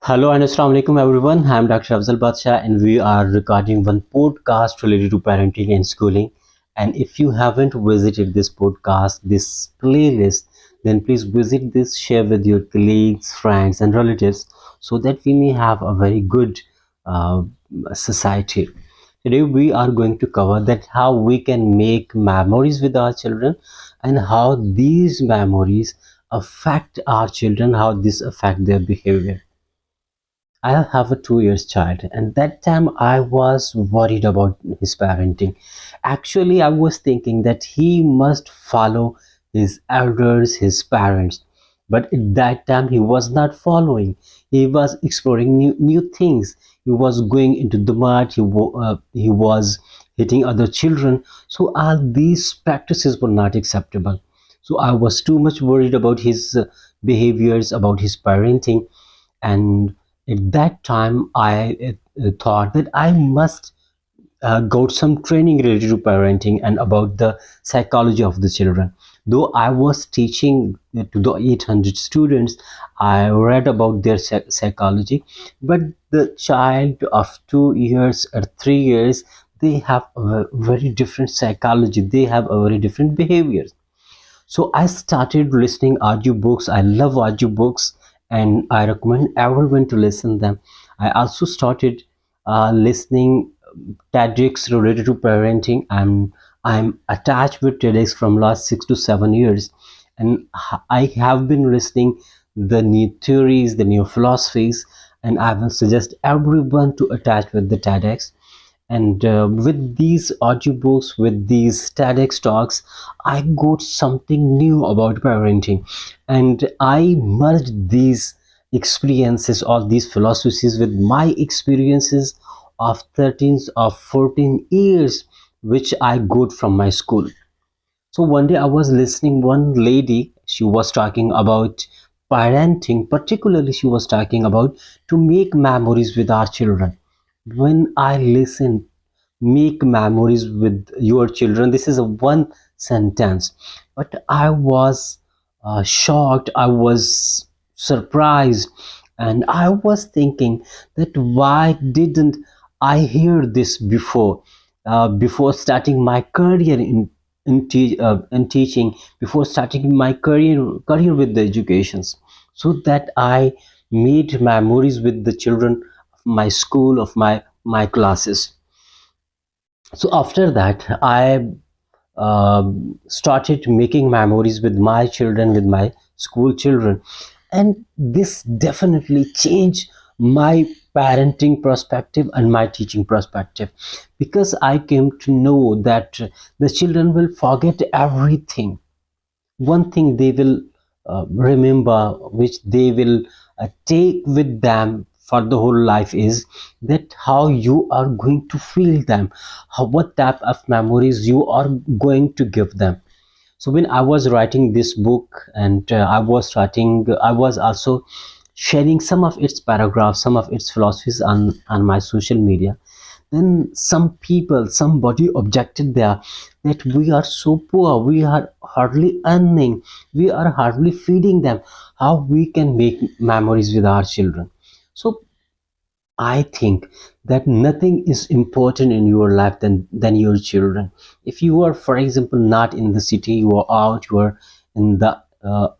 Hello and Assalamu alaikum everyone. I'm Dr. Afzal Badshah and we are recording one podcast related to parenting and schooling. And if you haven't visited this podcast, this playlist, then please visit this, share with your colleagues, friends, and relatives so that we may have a very good uh, society. Today we are going to cover that how we can make memories with our children and how these memories affect our children, how this affect their behavior. I have a 2 years child, and that time I was worried about his parenting. Actually, I was thinking that he must follow his elders, his parents. But at that time, he was not following. He was exploring new things. He was going into the mud. He was hitting other children. So all these practices were not acceptable. So I was too much worried about his behaviors, about his parenting, and at that time I thought that I must got some training related to parenting and about the psychology of the children. Though I was teaching to the 800 students, I read about their psychology, but the child of 2 years or 3 years, they have a very different psychology, they have a very different behaviors. So I started listening audiobooks. I love audiobooks and I recommend everyone to listen them. I also started listening TEDx related to parenting. I'm attached with TEDx from last 6 to 7 years, and I have been listening the new theories, the new philosophies, and I will suggest everyone to attach with the TEDx. And with these audiobooks, with these TEDx talks, I got something new about parenting, and I merged these experiences, all these philosophies, with my experiences of 13 or 14 years, which I got from my school. So one day I was listening one lady, she was talking about parenting, particularly she was talking about to make memories with our children. When I listen, make memories with your children, this is a one sentence, but I was shocked, I was surprised, and I was thinking that why didn't I hear this before, before starting my career in teaching, before starting my career with the educations, so that I made memories with the children of my school, of my classes. So after that I started making memories with my children, with my school children, and this definitely changed my parenting perspective and my teaching perspective, because I came to know that the children will forget everything. One thing they will remember, which they will take with them for the whole life, is that how you are going to feel them, what type of memories you are going to give them. So when I was writing this book, and I was also sharing some of its paragraphs, some of its philosophies on my social media. Then somebody objected there that we are so poor, we are hardly earning, we are hardly feeding them, how we can make memories with our children. So I think that nothing is important in your life than your children. If you are, for example, not in the city, you are out, you are in the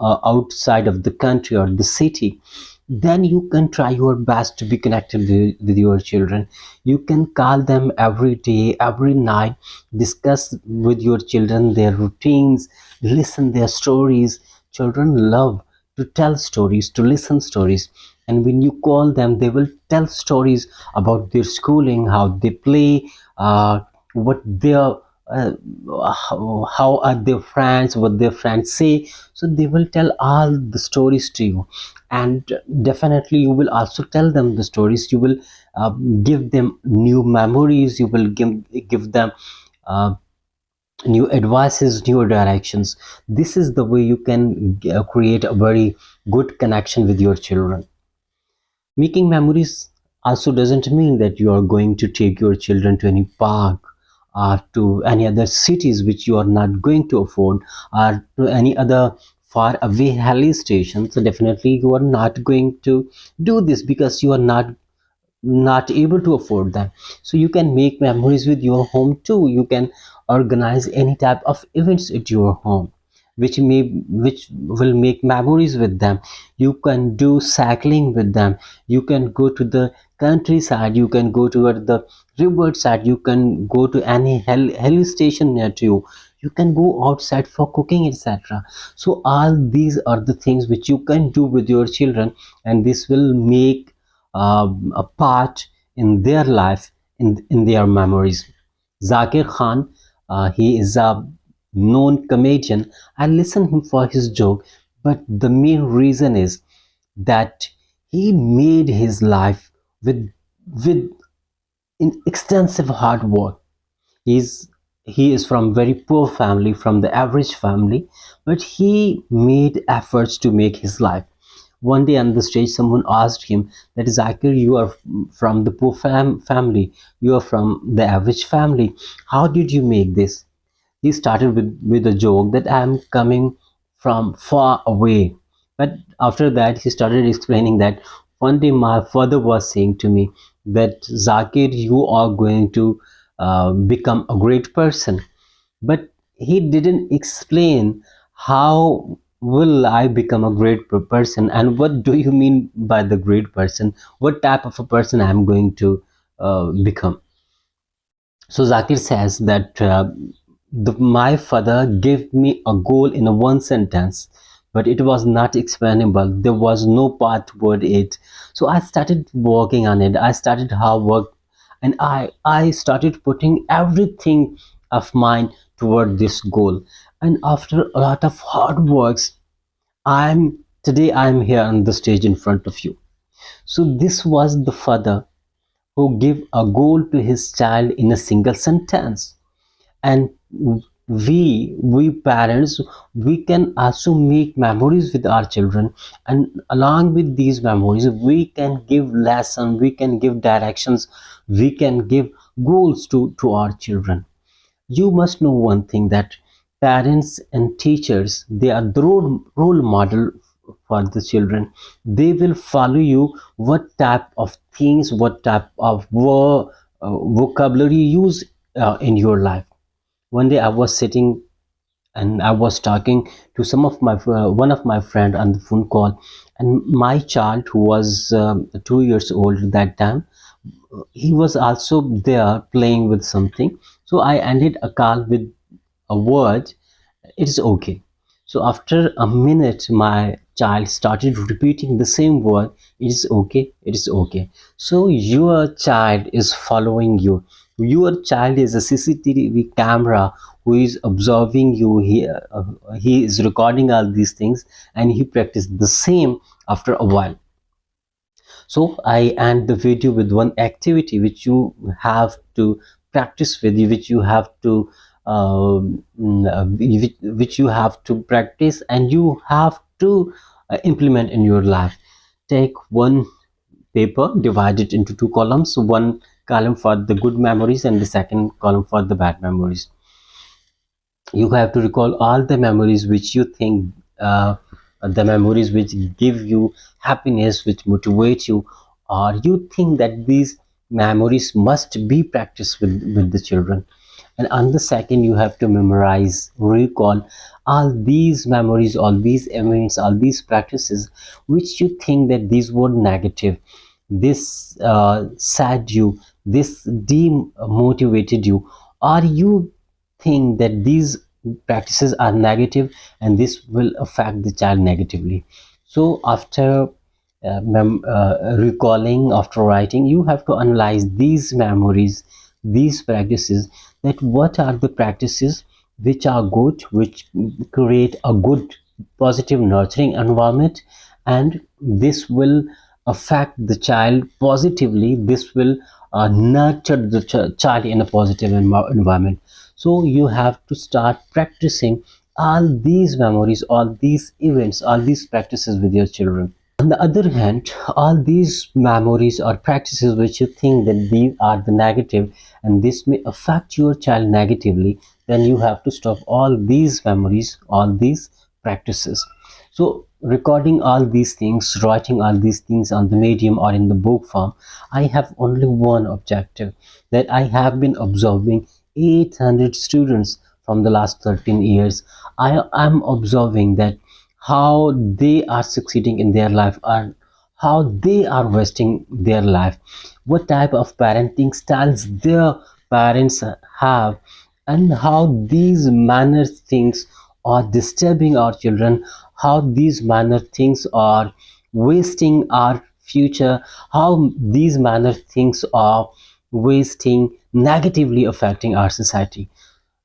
outside of the country or the city, then you can try your best to be connected with your children. You can call them every day, every night, discuss with your children their routines, listen their stories. Children love to tell stories, to listen stories, and when you call them, they will tell stories about their schooling, how they play, what their how are their friends, what their friends say. So they will tell all the stories to you, and definitely you will also tell them the stories. You will give them new memories, you will give them uh, new advices, new directions. This is the way you can create a very good connection with your children. Making memories also doesn't mean that you are going to take your children to any park or to any other cities which you are not going to afford, or to any other far away hill station, so definitely you are not going to do this because you are not able to afford them. So you can make memories with your home too. You can organize any type of events at your home which will make memories with them. You can do cycling with them. You can go to the countryside. You can go to the river side. You can go to any hill station near to you. You can go outside for cooking, etc. So all these are the things which you can do with your children, and this will make a part in their life, in their memories. Zakir Khan, he is a known comedian. I listen him for his joke, but the main reason is that he made his life with in extensive hard work. He's he is from very poor family, from the average family, but he made efforts to make his life. One day on the stage, someone asked him that Zakir, you are from the poor family, you are from the average family. How did you make this? He started with a joke that I am coming from far away. But after that, he started explaining that one day my father was saying to me that Zakir, you are going to become a great person. But he didn't explain how will I become a great person, and what do you mean by the great person? What type of a person I am going to become? So Zakir says that my father gave me a goal in a one sentence, but it was not explainable. There was no path toward it. So I started working on it. I started hard work, and I started putting everything of mine toward this goal. And after a lot of hard works, I'm here on the stage in front of you. So this was the father who gave a goal to his child in a single sentence. And we parents, we can also make memories with our children, and along with these memories we can give lessons, we can give directions, we can give goals to our children. You must know one thing, that parents and teachers, they are the role model for the children. They will follow you what type of things, what type of vocabulary you use in your life. One day I was sitting and I was talking to some of my one of my friend on the phone call, and my child, who was 2 years old at that time, he was also there playing with something. So I ended a call with a word, it's okay. So after a minute, my child started repeating the same word, it is okay, it is okay. So your child is following you. Your child is a CCTV camera who is observing you. He is recording all these things, and he practiced the same after a while. So I end the video with one activity which you have to practice with, which you have to which you have to practice, and you have to implement in your life. Take one paper, divide it into two columns, one column for the good memories and the second column for the bad memories. You have to recall all the memories which you think, the memories which give you happiness, which motivate you, or you think that these memories must be practiced with the children. And on the second, you have to memorize, recall all these memories, all these events, all these practices which you think that these were negative, this sad you, this demotivated you, or you think that these practices are negative and this will affect the child negatively. So after recalling, after writing, you have to analyze these memories, these practices, that what are the practices which are good, which create a good, positive, nurturing environment, and this will affect the child positively. This will nurture the child in a positive environment. So you have to start practicing all these memories, all these events, all these practices with your children. On the other hand, all these memories or practices which you think that these are the negative and this may affect your child negatively, then you have to stop all these memories, all these practices. So recording all these things, writing all these things on the medium or in the book form, I have only one objective, that I have been observing 800 students from the last 13 years. I am observing that how they are succeeding in their life and how they are wasting their life, what type of parenting styles their parents have, and how these manner things are disturbing our children, how these manner things are wasting our future, how these manner things are wasting, negatively affecting our society.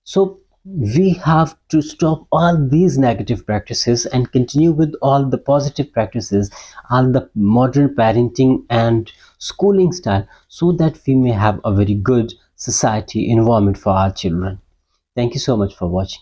So we have to stop all these negative practices and continue with all the positive practices, all the modern parenting and schooling style, so that we may have a very good society environment for our children. Thank you so much for watching.